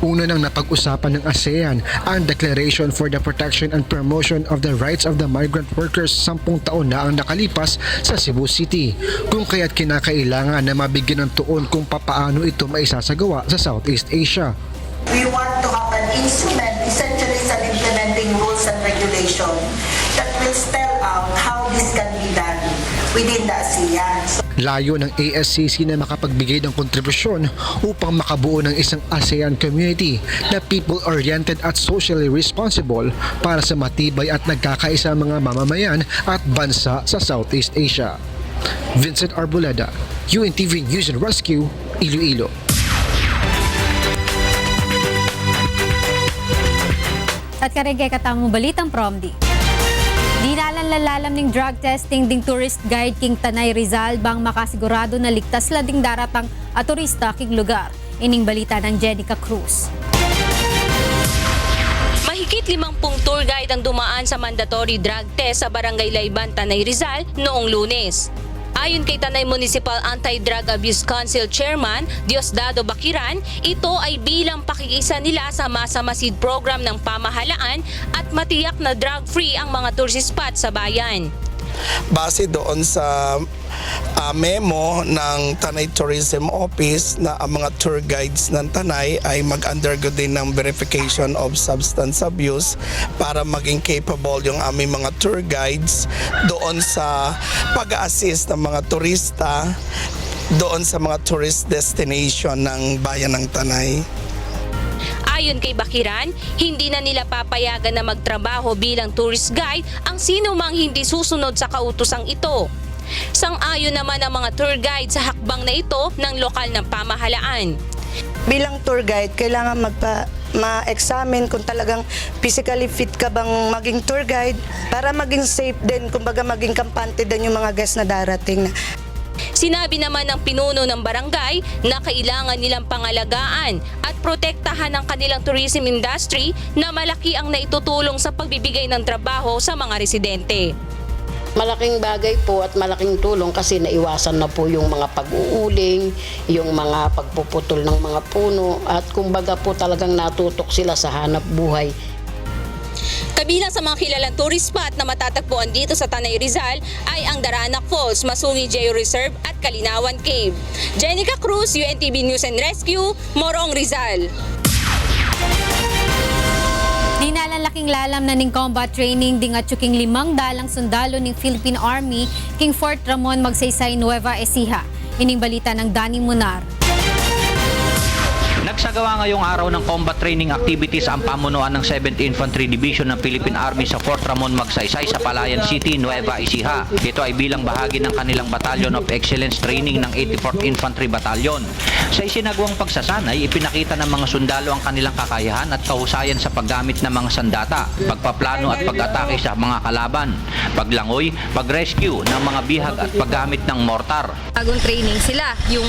Una nang napag-usapan ng ASEAN ang Declaration for the Protection and Promotion of the Rights of the Migrant Workers 10 taon na ang nakalipas sa Cebu City, kung kaya't kinakailangan na mabigyan ng tuon kung papaano ito maisasagawa sa Southeast Asia. We want to have an instrument, essentially an implementing rules and regulation that will spell out how this can be done within the ASEAN. Layo ng ASCC na makapagbigay ng kontribusyon upang makabuo ng isang ASEAN community na people-oriented at socially responsible para sa matibay at nagkakaisa mga mamamayan at bansa sa Southeast Asia. Vincent Arboleda, UNTV News and Rescue, Iloilo. At karigay katamo balitang promdi. Di nalanlalam ng drug testing ding tourist guide king Tanay Rizal bang makasigurado na ligtas lading daratang at turista king lugar. Ining balita ng Jenica Cruz. Mahigit 50 tour guide ang dumaan sa mandatory drug test sa Barangay Layban, Tanay Rizal noong Lunes. Ayon kay Tanay Municipal Anti-Drug Abuse Council Chairman Diosdado Bakiran, ito ay bilang pakikisa nila sa Masamasid program ng pamahalaan at matiyak na drug-free ang mga tourist spot sa bayan. Base doon sa memo ng Tanay Tourism Office na ang mga tour guides ng Tanay ay mag-undergo din ng verification of substance abuse para maging capable yung aming mga tour guides doon sa pag-assist ng mga turista doon sa mga tourist destination ng bayan ng Tanay. Ayon kay Bakiran, hindi na nila papayagan na magtrabaho bilang tourist guide ang sino mang hindi susunod sa kautosang ito. Sang-ayon naman ang mga tour guide sa hakbang na ito ng lokal na pamahalaan. Bilang tour guide, kailangan ma-examine kung talagang physically fit ka bang maging tour guide para maging safe din, kumbaga maging kampante din yung mga guests na darating. Sinabi naman ng pinuno ng barangay na kailangan nilang pangalagaan at protektahan ang kanilang tourism industry na malaki ang naitutulong sa pagbibigay ng trabaho sa mga residente. Malaking bagay po at malaking tulong kasi naiwasan na po yung mga pag-uuling, yung mga pagpuputol ng mga puno at kumbaga po talagang natutok sila sa hanap buhay. Kabilang sa mga kilalang tourist spot na matatagpuan dito sa Tanay Rizal ay ang Daranac Falls, Masungi Geo-Reserve at Kalinawan Cave. Jenica Cruz, UNTV News and Rescue, Morong Rizal. Di nalalalaking lalam na ning combat training ding at yuking 5 dalang sundalo ng Philippine Army king Fort Ramon Magsaysay, Nueva Ecija. Ining balita ng Danny Munar. Nagsagawa ngayong araw ng combat training activities ang pamunuan ng 7th Infantry Division ng Philippine Army sa Fort Ramon Magsaysay sa Palayan City, Nueva Ecija. Ito ay bilang bahagi ng kanilang Battalion of Excellence Training ng 84th Infantry Battalion. Sa isinagawang pagsasanay, ipinakita ng mga sundalo ang kanilang kakayahan at kahusayan sa paggamit ng mga sandata, pagpaplano at pag-atake sa mga kalaban, paglangoy, pag-rescue ng mga bihag at paggamit ng mortar. Bagong training sila, yung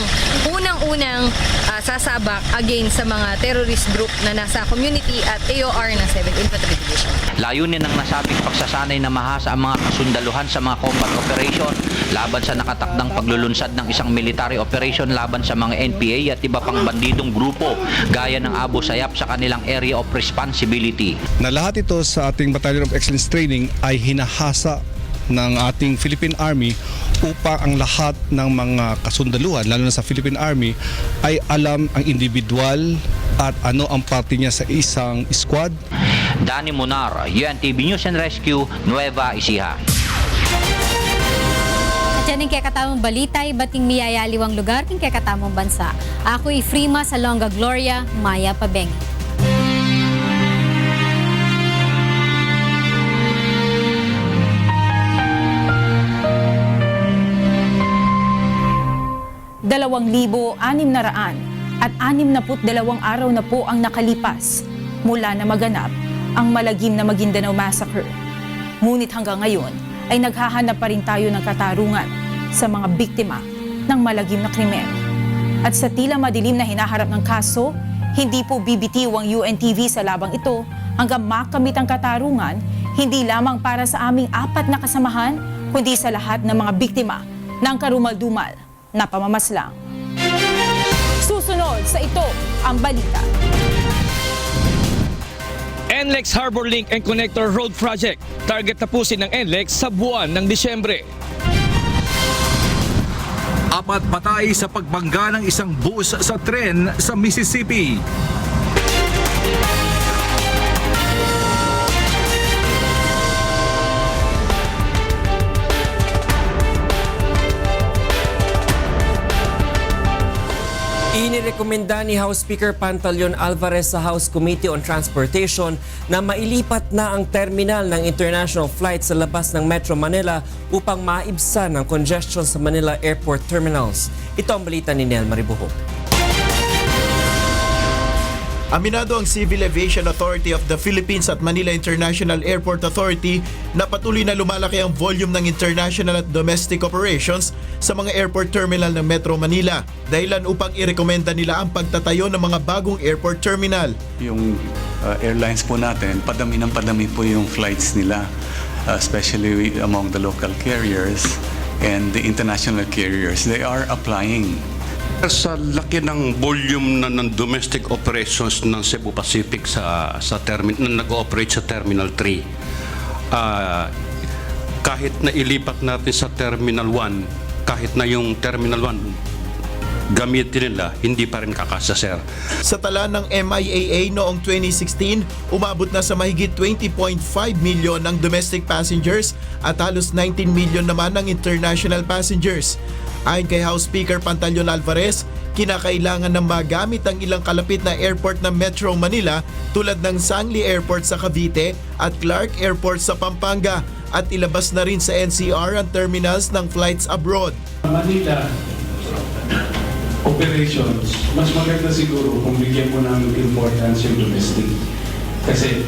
unang-unang sasabak against against sa mga terrorist group na nasa community at AOR ng 7th Infantry Division. Layunin ng nasabing pagsasanay na mahasa ang mga kasundaluhan sa mga combat operation laban sa nakatakdang paglulunsad ng isang military operation laban sa mga NPA at iba pang bandidong grupo gaya ng Abu Sayyaf sa kanilang area of responsibility. Na lahat ito sa ating Battalion of Excellence Training ay hinahasa ng ating Philippine Army upang ang lahat ng mga kasundaluhan, lalo na sa Philippine Army, ay alam ang individual at ano ang parte niya sa isang squad. Danny Munar, UNTV News and Rescue, Nueva Ecija. Diyan ang kakatamang balita, bating miyayaliwang lugar, king kakatamang bansa. Ako'y Frima sa Longga Gloria, Maya Pabeng. Dalawang 2,600 at 62 araw na po ang nakalipas mula na maganap ang malagim na Maguindanao Massacre. Ngunit hanggang ngayon ay naghahanap pa rin tayo ng katarungan sa mga biktima ng malagim na krimen. At sa tila madilim na hinaharap ng kaso, hindi po bibitiw ang UNTV sa labang ito hanggang makamit ang katarungan, hindi lamang para sa aming 4 na kasamahan, kundi sa lahat ng mga biktima ng karumal-dumal na pamamaslang. Susunod sa ito ang balita. NLEX Harbor Link and Connector Road Project. Target tapusin ng NLEX sa buwan ng Disyembre. 4 patay sa pagbangga ng isang bus sa tren sa Mississippi. Inirekomenda ni House Speaker Pantaleon Alvarez sa House Committee on Transportation na mailipat na ang terminal ng international flight sa labas ng Metro Manila upang maibsan ang congestion sa Manila Airport Terminals. Ito ang balita ni Nel Maribuho. Aminado ang Civil Aviation Authority of the Philippines at Manila International Airport Authority na patuloy na lumalaki ang volume ng international at domestic operations sa mga airport terminal ng Metro Manila, dahilan upang irekomenda nila ang pagtatayo ng mga bagong airport terminal. Yung airlines po natin, padami ng padami po yung flights nila, especially among the local carriers and the international carriers. They are applying. Sa laki ng volume ng domestic operations ng Cebu Pacific sa na nag-ooperate sa Terminal 3, kahit na ilipat natin sa Terminal 1, kahit na yung Terminal 1 gamitin nila, hindi pa rin kakasa, sir. Sa tala ng MIAA noong 2016, umabot na sa mahigit 20.5 million ang domestic passengers at halos 19 million naman ang international passengers. Ayon kay House Speaker Pantaleon Alvarez, kinakailangan na magamit ang ilang kalapit na airport ng Metro Manila tulad ng Sangli Airport sa Cavite at Clark Airport sa Pampanga at ilabas na rin sa NCR ang terminals ng flights abroad. Manila operations, mas maganda siguro kung bigyan mo ng importance yung domestic. Kasi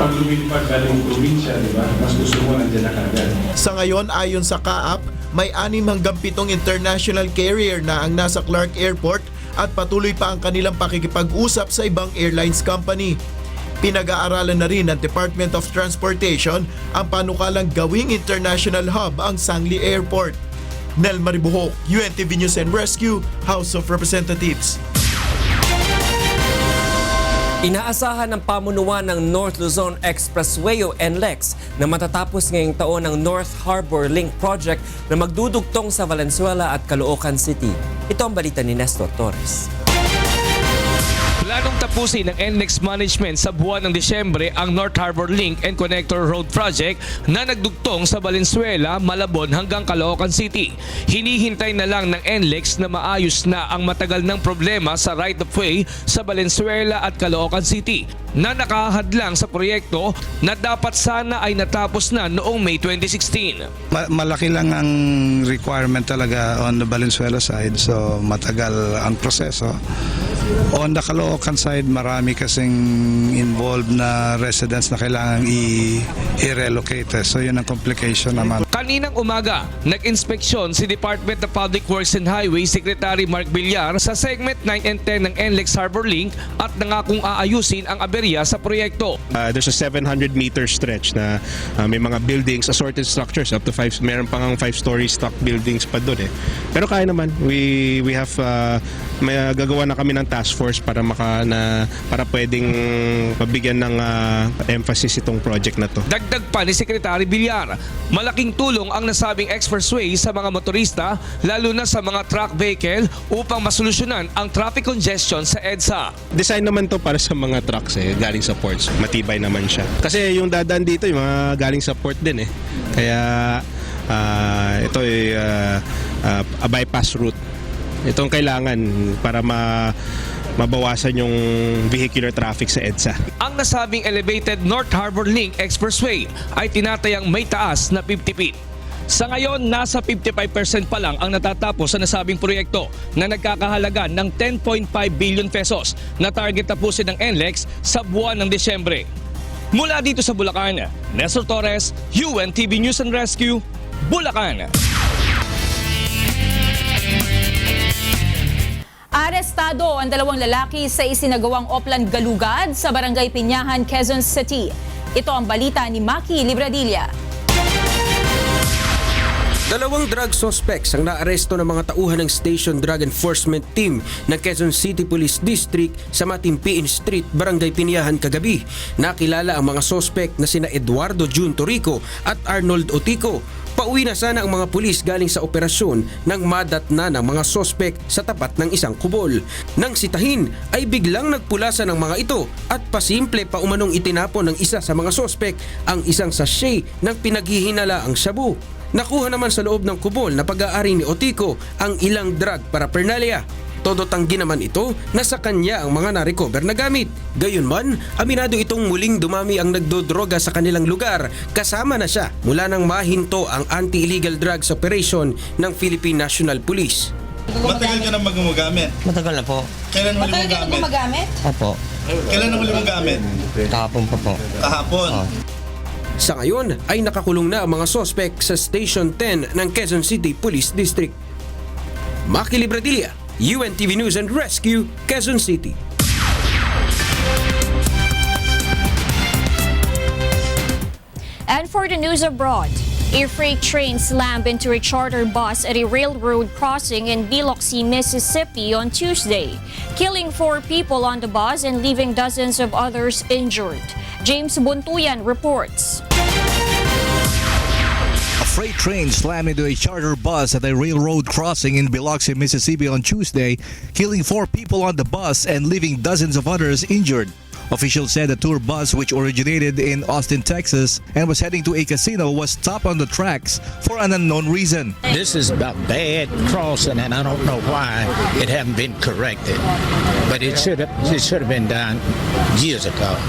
pag lumipad ka ng probinsya, di ba? Mas gusto mo nandiyan na kagad. Sa ngayon, ayon sa CAAP, may 6 hanggang 7 international carrier na ang nasa Clark Airport at patuloy pa ang kanilang pakikipag-usap sa ibang airlines company. Pinag-aaralan na rin ng Department of Transportation ang panukalang gawing international hub ang Sangli Airport. Nel Maribuho, UNTV News and Rescue, House of Representatives. Inaasahan ng pamunuan ng North Luzon Expressway o NLEX na matatapos ngayong taon ang North Harbor Link Project na magdudugtong sa Valenzuela at Caloocan City. Ito ang balita ni Nestor Torres. Planong tapusin ng NLEX Management sa buwan ng Disyembre ang North Harbor Link and Connector Road Project na nagdugtong sa Valenzuela, Malabon hanggang Caloocan City. Hinihintay na lang ng NLEX na maayos na ang matagal ng problema sa right-of-way sa Valenzuela at Caloocan City na nakahadlang sa proyekto na dapat sana ay natapos na noong May 2016. Malaki lang ang requirement talaga on the Valenzuela side, so matagal ang proseso. On the Caloocan side, marami kasing involved na residents na kailangan i-relocate. So yun ang complication naman. Kaninang umaga, nag-inspeksyon si Department of Public Works and Highways Secretary Mark Villar sa segment 9 and 10 ng NLEX Harbor Link at nangakong aayusin ang aberya sa proyekto. There's a 700-meter stretch na may mga buildings, assorted structures, up to 5, meron pang 5-story stock buildings pa doon eh. Pero kaya naman, we have, may gagawa na kami ng task force para pwedeng mabigyan ng emphasis itong project na to. Dagdag pa ni Secretary Villar, malaking tulong ang nasabing expressway sa mga motorista, lalo na sa mga truck vehicle upang masolusyonan ang traffic congestion sa EDSA. Design naman to para sa mga trucks galing sa ports. Matibay naman siya. Kasi yung dadaan dito, yung mga galing sa port din eh. Kaya ito ay a bypass route. Itong kailangan para mabawasan yung vehicular traffic sa EDSA. Ang nasabing elevated North Harbor Link Expressway ay tinatayang may taas na 50 feet. Sa ngayon, nasa 55% pa lang ang natatapos sa nasabing proyekto na nagkakahalaga ng 10.5 billion pesos na target tapusin ng NLEX sa buwan ng Disyembre. Mula dito sa Bulacan, Nestor Torres, UNTV News and Rescue, Bulacan. Arestado ang 2 lalaki sa isinagawang Oplan Galugad sa Barangay Pinyahan, Quezon City. Ito ang balita ni Maki Libradilla. 2 drug suspects ang naaresto ng mga tauhan ng Station Drug Enforcement Team ng Quezon City Police District sa Matimpiin Street, Barangay Pinyahan kagabi. Nakilala ang mga suspect na sina Eduardo Jun Torico at Arnold Otico. Pauwi na sana ang mga pulis galing sa operasyon nang madatna ng mga sospek sa tapat ng isang kubol. Nang sitahin ay biglang nagpulasan ng mga ito at pasimple pa umanong itinapon ng isa sa mga sospek ang isang sachet ng pinaghihinala ang shabu. Nakuha naman sa loob ng kubol na pag-aari ni Otico ang ilang drug paraphernalia. Todo tanggi naman ito na sa kanya ang mga na-recover na gamit. Gayunman, aminado itong muling dumami ang nagdodroga sa kanilang lugar. Kasama na siya mula nang mahinto ang anti-illegal drugs operation ng Philippine National Police. Matagal ka na gumagamit? Matagal na po. Kailan huli mong gamit? gumagamit? Opo. Kailan huli mong gamit? Kahapon pa po. Kahapon? Sa ngayon ay nakakulong na ang mga sospek sa Station 10 ng Quezon City Police District. Maki Libradilla, UNTV News and Rescue, Quezon City. And for the news abroad, a freight train slammed into a charter bus at a railroad crossing in Biloxi, Mississippi on Tuesday, killing 4 people on the bus and leaving dozens of others injured. James Buntuyan reports. A freight train slammed into a charter bus at a railroad crossing in Biloxi, Mississippi on Tuesday, killing 4 people on the bus and leaving dozens of others injured. Officials said the tour bus, which originated in Austin, Texas, and was heading to a casino, was stopped on the tracks for an unknown reason. This is about bad crossing, and I don't know why it hasn't been corrected. But it should have been done years ago.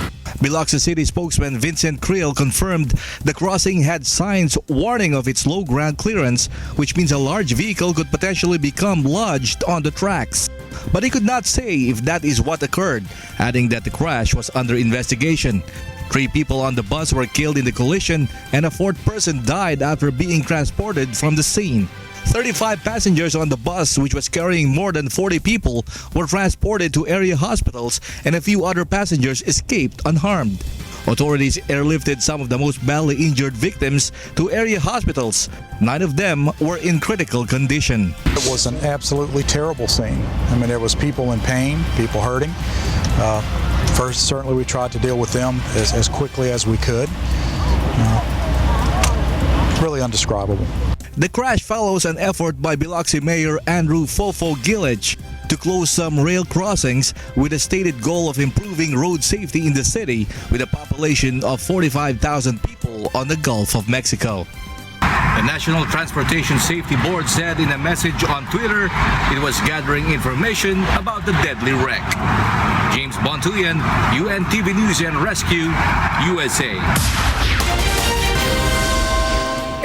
Biloxi City spokesman Vincent Creel confirmed the crossing had signs warning of its low ground clearance, which means a large vehicle could potentially become lodged on the tracks. But he could not say if that is what occurred, adding that the crash was under investigation. 3 people on the bus were killed in the collision and a 4th person died after being transported from the scene. 35 passengers on the bus, which was carrying more than 40 people, were transported to area hospitals and a few other passengers escaped unharmed. Authorities airlifted some of the most badly injured victims to area hospitals. 9 of them were in critical condition. It was an absolutely terrible scene. I mean, there was people in pain, people hurting. First, certainly we tried to deal with them as quickly as we could. Really undescribable. The crash follows an effort by Biloxi Mayor Andrew Fofo Gilich to close some rail crossings with a stated goal of improving road safety in the city with a population of 45,000 people on the Gulf of Mexico. The National Transportation Safety Board said in a message on Twitter it was gathering information about the deadly wreck. James Bontuyan, UNTV News and Rescue, USA.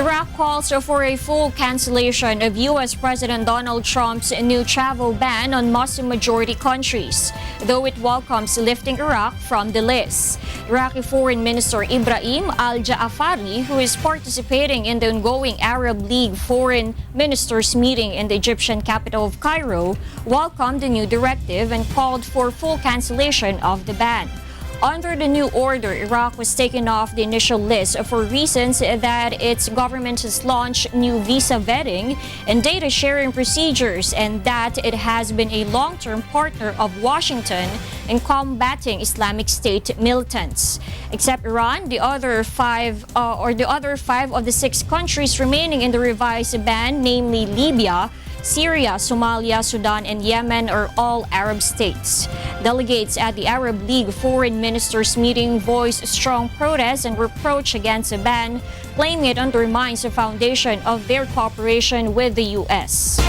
Iraq calls for a full cancellation of U.S. President Donald Trump's new travel ban on Muslim-majority countries, though it welcomes lifting Iraq from the list. Iraqi Foreign Minister Ibrahim al-Ja'afari, who is participating in the ongoing Arab League Foreign Ministers meeting in the Egyptian capital of Cairo, welcomed the new directive and called for full cancellation of the ban. Under the new order, Iraq was taken off the initial list for reasons that its government has launched new visa vetting and data sharing procedures, and that it has been a long-term partner of Washington in combating Islamic State militants. Except Iran, the other five of the 6 countries remaining in the revised ban, namely Libya, Syria, Somalia, Sudan, and Yemen, are all Arab states. Delegates at the Arab League Foreign Ministers meeting voiced strong protest and reproach against the ban, claiming it undermines the foundation of their cooperation with the U.S.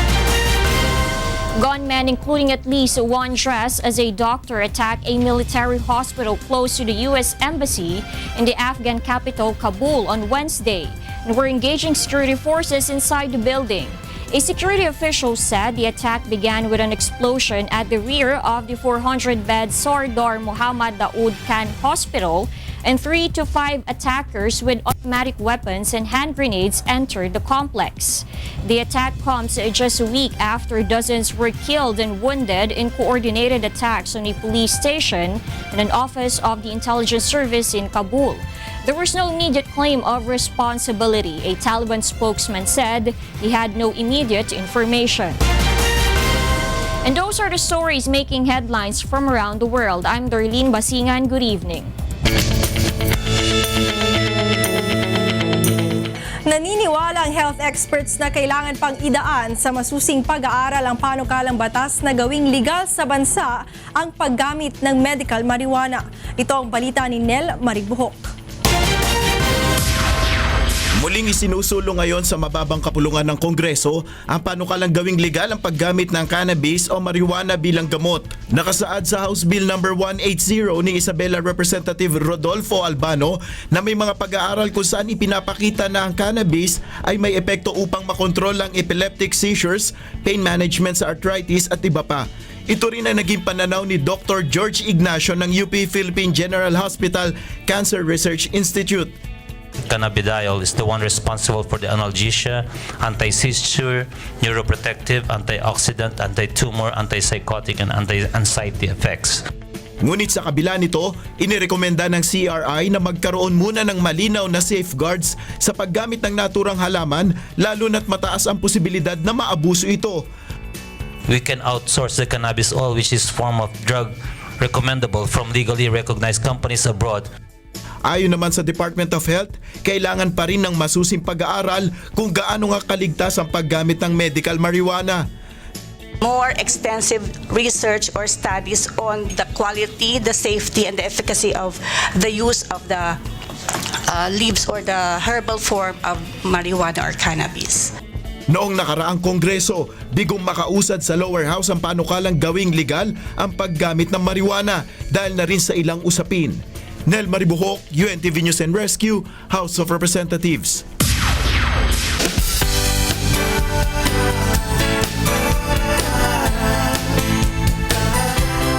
Gunmen, including at least one dressed as a doctor, attacked a military hospital close to the U.S. Embassy in the Afghan capital, Kabul, on Wednesday, and were engaging security forces inside the building. A security official said the attack began with an explosion at the rear of the 400-bed Sardar Muhammad Daoud Khan Hospital, and 3 to 5 attackers with automatic weapons and hand grenades entered the complex. The attack comes just a week after dozens were killed and wounded in coordinated attacks on a police station and an office of the intelligence service in Kabul. There was no immediate claim of responsibility. A Taliban spokesman said he had no immediate information. And those are the stories making headlines from around the world. I'm Darlene Basingan. Good evening. Naniniwala ang health experts na kailangan pang idaan sa masusing pag-aaral ang panukalang batas na gawing legal sa bansa ang paggamit ng medical marijuana. Ito ang balita ni Nel Marigbuhok. Muling isinusulong ngayon sa mababang kapulungan ng Kongreso ang panukalang gawing legal ang paggamit ng cannabis o marijuana bilang gamot. Nakasaad sa House Bill No. 180 ni Isabela Representative Rodolfo Albano na may mga pag-aaral kung saan ipinapakita na ang cannabis ay may epekto upang makontrol ang epileptic seizures, pain management sa arthritis at iba pa. Ito rin ang naging pananaw ni Dr. George Ignacio ng UP Philippine General Hospital Cancer Research Institute. Cannabidiol is the one responsible for the analgesia, anti-seizure, neuroprotective, antioxidant, anti-tumor, antipsychotic, and anti-anxiety effects. Ngunit sa kabila nito, inirekomenda ng CRI na magkaroon muna ng malinaw na safeguards sa paggamit ng naturang halaman, lalo na't mataas ang posibilidad na maabuso ito. We can outsource the cannabis oil, which is form of drug recommendable from legally recognized companies abroad. Ayon naman sa Department of Health, kailangan pa rin ng masusing pag-aaral kung gaano nga kaligtas ang paggamit ng medical marijuana. More extensive research or studies on the quality, the safety, and the efficacy of the use of the leaves or the herbal form of marijuana or cannabis. Noong nakaraang Kongreso, bigong makausad sa lower house ang panukalang gawing legal ang paggamit ng marijuana dahil na rin sa ilang usapin. Nel Maribuhok, UNTV News and Rescue, House of Representatives.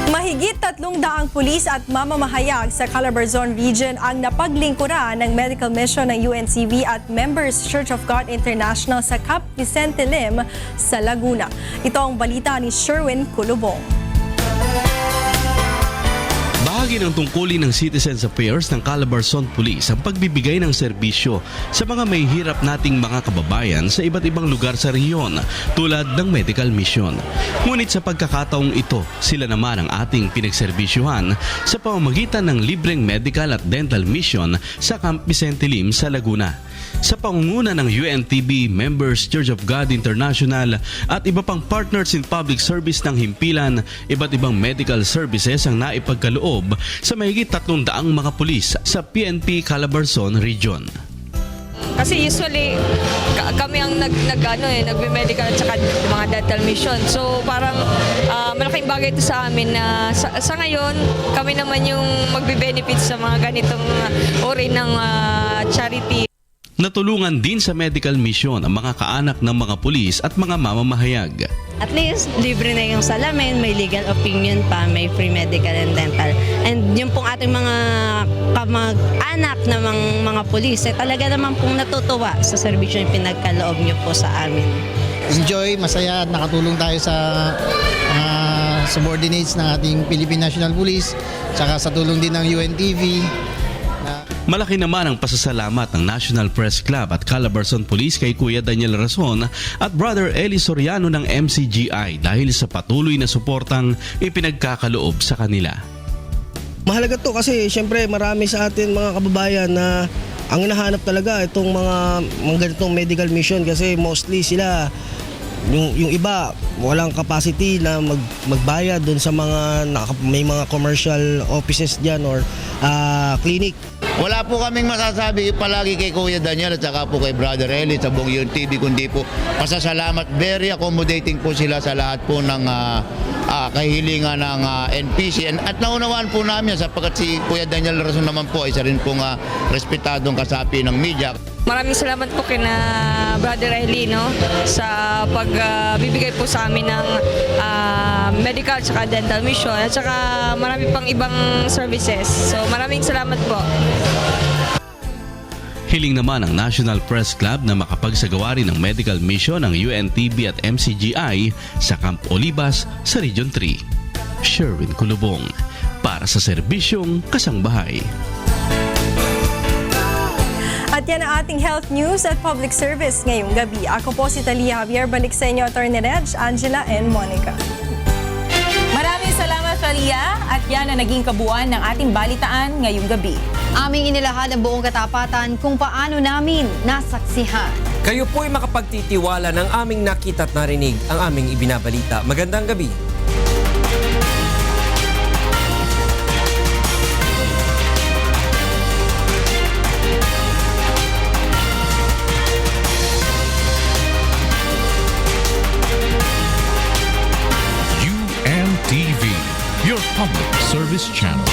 Mahigit 300 pulis at mamamahayag sa Calabarzon Region ang napaglingkuran ng medical mission ng UNCV at Members Church of God International sa Cap Vicente Lim sa Laguna. Ito ang balita ni Sherwin Kulubong. Bahagi ng tungkulin ng Citizens Affairs ng Calabarzon Police ang pagbibigay ng serbisyo sa mga may hirap nating mga kababayan sa iba't ibang lugar sa rehiyon tulad ng medical mission. Ngunit sa pagkakataong ito, sila naman ang ating pinagserbisyuhan sa pamamagitan ng libreng medical at dental mission sa Camp Vicente Lim sa Laguna. Sa pangunguna ng UNTB, Members Church of God International at iba pang partners in public service ng himpilan, iba't ibang medical services ang naipagkaloob sa mahigit 300 mga pulis sa PNP Calabarzon Region. Kasi usually kami ang nagme-medical at saka mga dental mission. So parang malaking bagay ito sa amin na sa ngayon kami naman yung magbe-benefit sa mga ganitong uri ng charity. Natulungan din sa medical mission ang mga kaanak ng mga pulis at mga mamamahayag. At least, libre na yung salamin, may legal opinion pa, may free medical and dental. And yung pong ating mga kamag-anak na mga pulis, talaga naman pong natutuwa sa serbisyo yung pinagkaloob nyo po sa amin. Enjoy, masaya at nakatulong tayo sa subordinates ng ating Philippine National Police, saka sa tulong din ng UNTV. Malaki naman ang pasasalamat ng National Press Club at Calabarzon Police kay Kuya Daniel Rason at Brother Eli Soriano ng MCGI dahil sa patuloy na suportang ipinagkakaloob sa kanila. Mahalaga to kasi syempre marami sa atin mga kababayan na ang hinahanap talaga itong mga ganitong medical mission kasi mostly sila yung iba walang capacity na magbayad doon sa mga may mga commercial offices diyan or clinic. Wala po kaming masasabi palagi kay Kuya Daniel at saka po kay Brother Eli sa buong UNTV kundi po pasasalamat. Very accommodating po sila sa lahat po ng kahilingan ng NPC at naunawaan po namin sapagkat si Kuya Daniel Rason naman po isa rin pong respetadong kasapi ng media. Maraming salamat po kina Brother Eli sa pagbibigay po sa amin ng medical at dental mission at saka marami pang ibang services. So maraming salamat po. Hiling naman ng National Press Club na makapagsagawa rin ng medical mission ng UNTV at MCGI sa Camp Olivas sa Region 3. Sherwin Kulubong para sa serbisyong kasangbahay. At yan ang ating health news at public service ngayong gabi. Ako po si Talia Javier. Balik sa inyo, Atty. Reg, Angela, and Monica. Maraming salamat, Talia. At yan ang naging kabuuan ng ating balitaan ngayong gabi. Aming inilahad ang buong katapatan kung paano namin nasaksihan. Kayo po'y makapagtitiwala ng aming nakita at narinig ang aming ibinabalita. Magandang gabi. UNTV, your public service channel.